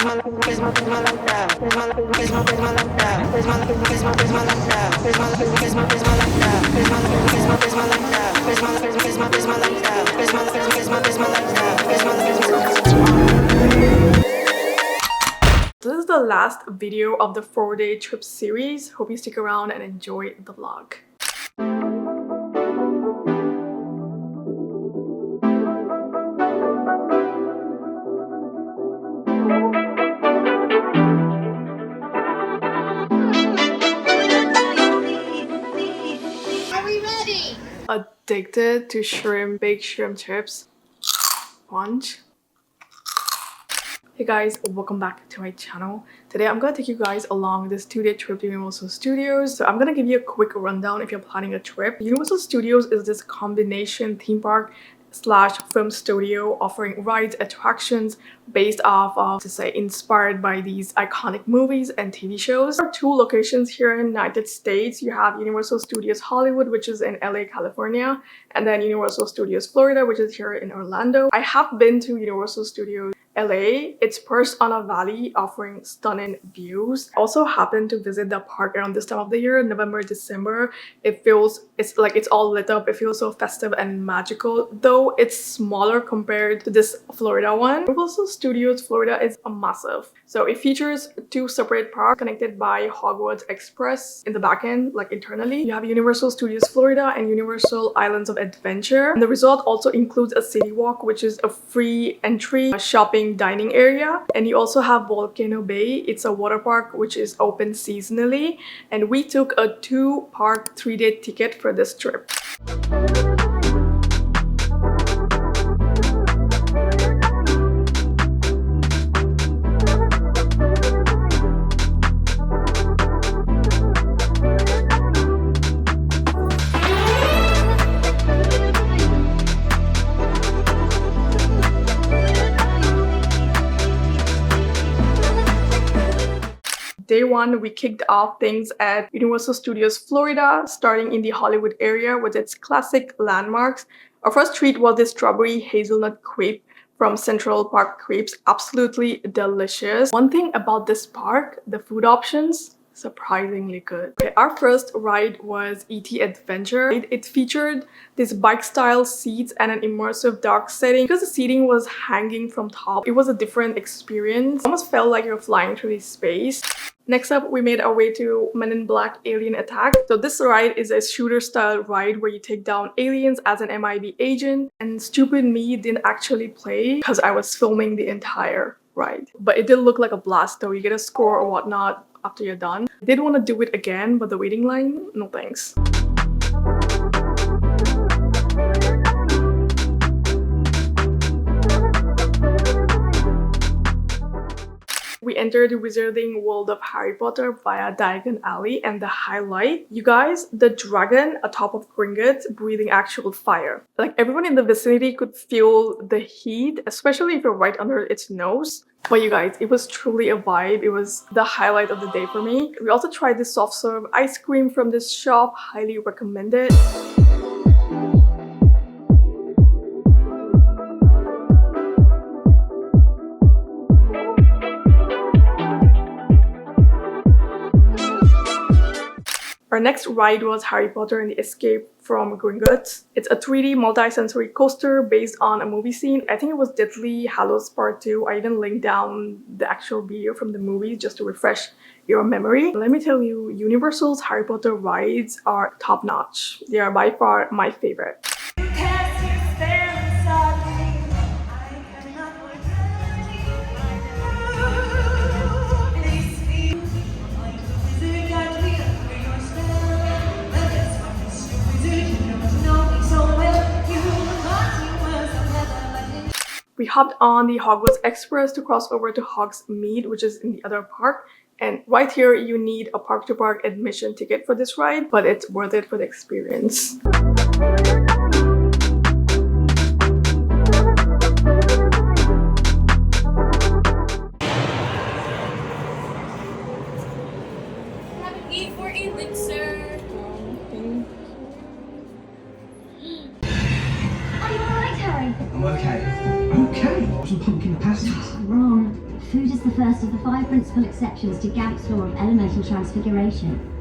This is the last video of the 4-day trip series. Hope you stick around and enjoy the vlog. Addicted to shrimp, baked shrimp chips. Punch. Hey guys, welcome back to my channel. Today I'm gonna take you guys along this 2-day trip to Universal Studios. So I'm gonna give you a quick rundown if you're planning a trip. Universal Studios is this combination theme park slash film studio offering rides, attractions based off of, to say, inspired by these iconic movies and TV shows. There are 2 locations here in the United States. You have Universal Studios Hollywood, which is in LA, California, and then Universal Studios Florida, which is here in Orlando. I have been to Universal Studios LA. It's perched on a valley offering stunning views. I also happened to visit the park around this time of the year, November, December. It's like it's all lit up. It feels so festive and magical, though it's smaller compared to this Florida one. Universal Studios Florida is massive. So it features 2 separate parks connected by Hogwarts Express in the back end, like internally. You have Universal Studios Florida and Universal Islands of Adventure. And the resort also includes a city walk, which is a free entry shopping dining area, and you also have Volcano Bay. It's a water park which is open seasonally, and we took a 2-park 3-day ticket for this trip. Day 1, we kicked off things at Universal Studios Florida, starting in the Hollywood area with its classic landmarks. Our first treat was this strawberry hazelnut crepe from Central Park Crepes. Absolutely delicious. One thing about this park, the food options, surprisingly good. Okay, our first ride was E.T. Adventure. It featured these bike-style seats and an immersive dark setting. Because the seating was hanging from top, it was a different experience. It almost felt like you're flying through space. Next up, we made our way to Men in Black Alien Attack. So this ride is a shooter-style ride where you take down aliens as an MIB agent. And stupid me didn't actually play because I was filming the entire ride. But it did look like a blast though. You get a score or whatnot after you're done. I did want to do it again, but the waiting line, no thanks. We entered the Wizarding World of Harry Potter via Diagon Alley, and the highlight, you guys, the dragon atop of Gringotts breathing actual fire. Like everyone in the vicinity could feel the heat, especially if you're right under its nose. But you guys, it was truly a vibe. It was the highlight of the day for me. We also tried this soft serve ice cream from this shop, highly recommended. Our next ride was Harry Potter and the Escape from Gringotts. It's a 3D multi-sensory coaster based on a movie scene. I think it was Deathly Hallows Part 2. I even linked down the actual video from the movie just to refresh your memory. Let me tell you, Universal's Harry Potter rides are top-notch. They are by far my favorite. We hopped on the Hogwarts Express to cross over to Hogsmeade, which is in the other park. And right here, you need a park-to-park admission ticket for this ride, but it's worth it for the experience. For elixir. Are you alright, Harry? I'm okay. Okay. Some pumpkin pasties. Wrong. food is the first of the 5 principal exceptions to Gamp's law of elemental transfiguration.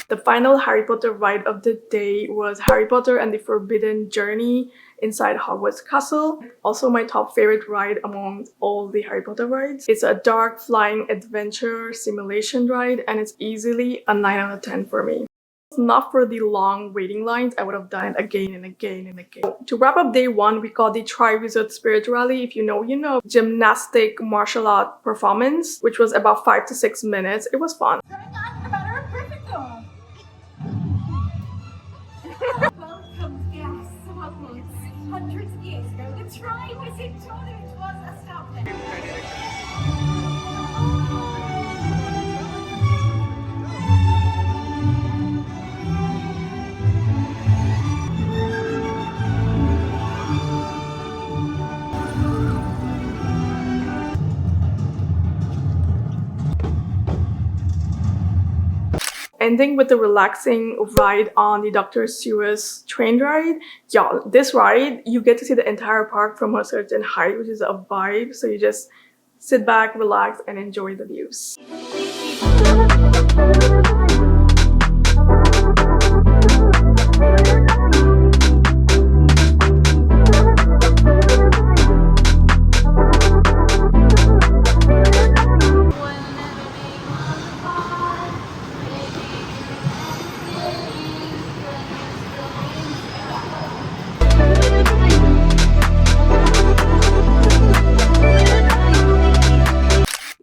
The final Harry Potter ride of the day was Harry Potter and the Forbidden Journey inside Hogwarts Castle. Also my top favorite ride among all the Harry Potter rides. It's a dark flying adventure simulation ride and it's easily a 9 out of 10 for me. It's not for the long waiting lines. I would have done it again and again and again. To wrap up day 1, we got the Triwizard Spirit Rally. If you know, you know. Gymnastic martial art performance, which was about 5 to 6 minutes. It was fun. Welcome, guests. Hundreds of years ago, the Triwizard Tournament was established. Ending with the relaxing ride on the Dr. Seuss train ride. Y'all, this ride, you get to see the entire park from a certain height, which is a vibe. So you just sit back, relax, and enjoy the views.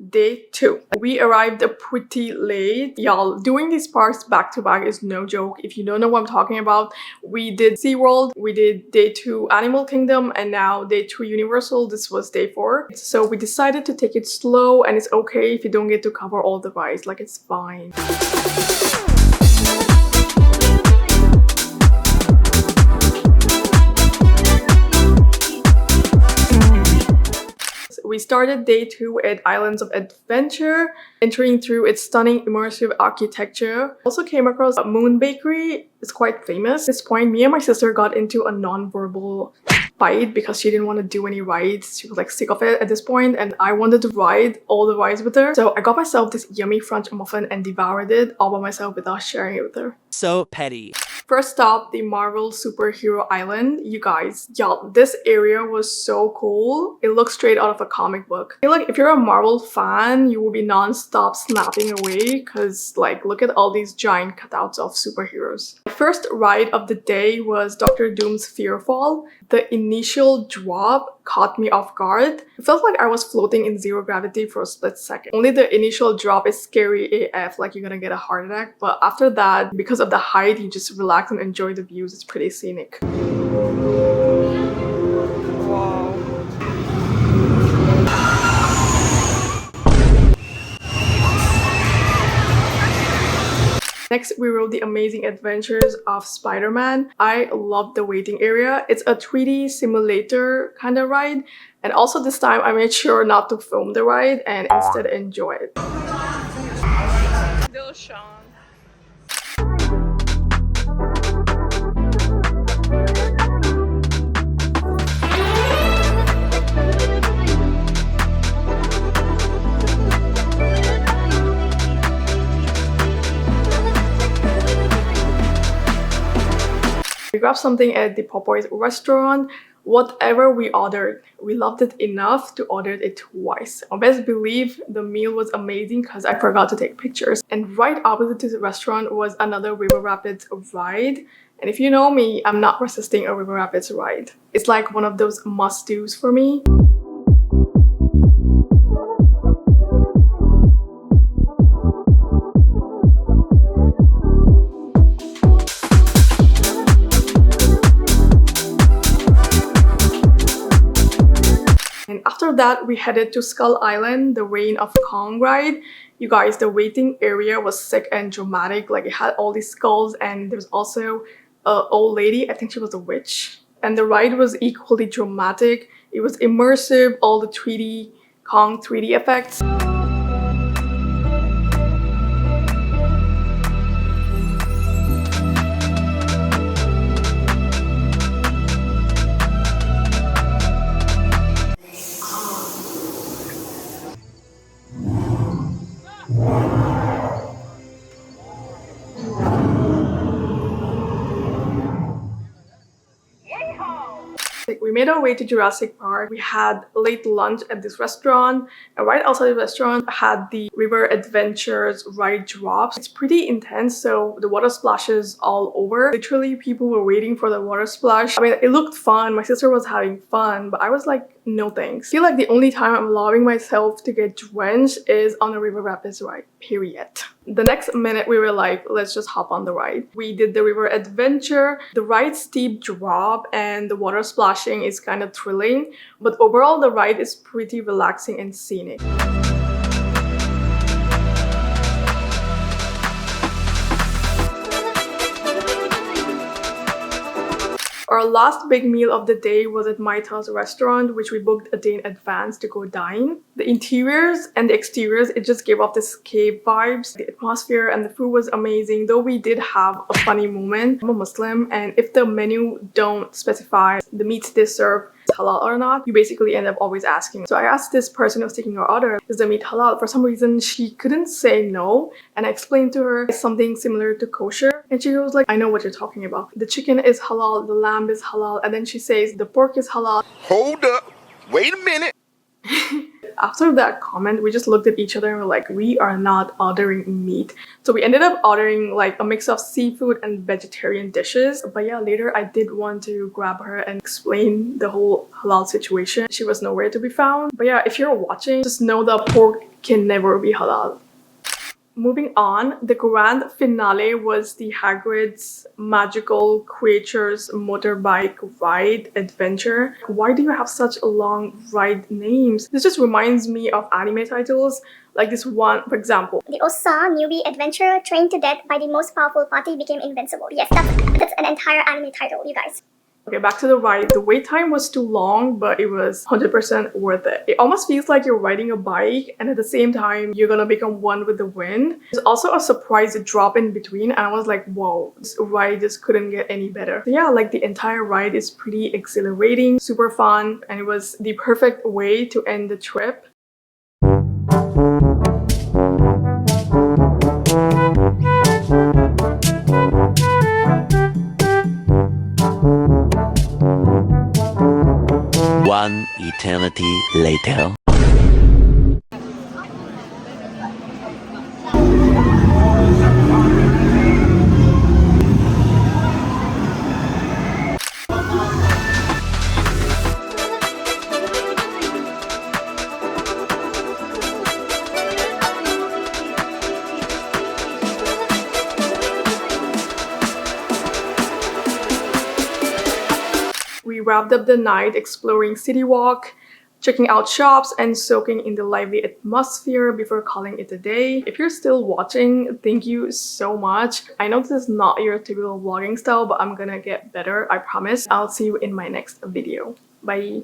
Day 2. We arrived pretty late. Y'all, doing these parks back to back is no joke. If you don't know what I'm talking about, we did SeaWorld, we did day 2 Animal Kingdom, and now day 2 Universal. This was day 4. So we decided to take it slow, and it's okay if you don't get to cover all the rides. Like, it's fine. We started day 2 at Islands of Adventure, entering through its stunning immersive architecture. Also came across Moon Bakery. It's quite famous. At this point, me and my sister got into a non-verbal fight because she didn't want to do any rides. She was like sick of it at this point, and I wanted to ride all the rides with her. So I got myself this yummy French muffin and devoured it all by myself without sharing it with her. So petty. First stop, the Marvel Superhero Island. You guys, y'all, this area was so cool. It looks straight out of a comic book. I feel like if you're a Marvel fan, you will be non-stop snapping away because, like, look at all these giant cutouts of superheroes. The first ride of the day was Doctor Doom's Fearfall. The initial drop caught me off guard. It felt like I was floating in zero gravity for a split second. Only the initial drop is scary AF, like you're gonna get a heart attack. But after that, because of the height, you just relax and enjoy the views. It's pretty scenic. Wow. Next, we rode the Amazing Adventures of Spider-Man. I love the waiting area. It's a 3D simulator kind of ride. And also this time, I made sure not to film the ride and instead enjoy it. Little Sean. We grabbed something at the Popeyes restaurant. Whatever we ordered, we loved it enough to order it twice. I best believe the meal was amazing because I forgot to take pictures. And right opposite to the restaurant was another River Rapids ride. And if you know me, I'm not resisting a River Rapids ride. It's like one of those must-dos for me. And after that, we headed to Skull Island, the Reign of Kong ride. You guys, the waiting area was sick and dramatic. Like, it had all these skulls, and there was also an old lady. I think she was a witch. And the ride was equally dramatic. It was immersive, all the 3D Kong 3D effects. We made our way to Jurassic Park. We had late lunch at this restaurant, and right outside the restaurant had the River Adventures ride drops. It's pretty intense, so the water splashes all over. Literally, people were waiting for the water splash. I mean, it looked fun. My sister was having fun, but I was like, no thanks. I feel like the only time I'm allowing myself to get drenched is on a River Rapids ride, period. The next minute, we were like, let's just hop on the ride. We did the River Adventure. The ride's steep drop and the water splashing is kind of thrilling, but overall the ride is pretty relaxing and scenic. Our last big meal of the day was at Maita's restaurant, which we booked a day in advance to go dine. The interiors and the exteriors, it just gave off this cave vibes. The atmosphere and the food was amazing, though we did have a funny moment. I'm a Muslim, and if the menu don't specify the meats they serve halal or not, you basically end up always asking. So I asked this person who was taking our order, is the meat halal? For some reason, she couldn't say no, and I explained to her it's something similar to kosher, and she was like, I know what you're talking about. The chicken is halal, the lamb is halal, and then she says the pork is halal. Hold up, wait a minute. After that comment, we just looked at each other and were like, we are not ordering meat. So we ended up ordering like a mix of seafood and vegetarian dishes. But yeah, later I did want to grab her and explain the whole halal situation. She was nowhere to be found. But yeah, if you're watching, just know that pork can never be halal. Moving on, the grand finale was the Hagrid's Magical Creatures Motorbike Ride Adventure. Why do you have such long ride names? This just reminds me of anime titles. Like this one, for example. The Osa newbie adventurer trained to death by the most powerful party became invincible. Yes, that's an entire anime title, you guys. Okay, back to the ride. The wait time was too long, but it was 100% worth it. It almost feels like you're riding a bike, and at the same time, you're gonna become one with the wind. There's also a surprise drop in between, and I was like, whoa, this ride just couldn't get any better. So yeah, like the entire ride is pretty exhilarating, super fun, and it was the perfect way to end the trip. One eternity later. We wrapped up the night exploring City Walk, checking out shops, and soaking in the lively atmosphere before calling it a day. If you're still watching, thank you so much. I know this is not your typical vlogging style, but I'm gonna get better, I promise. I'll see you in my next video. Bye!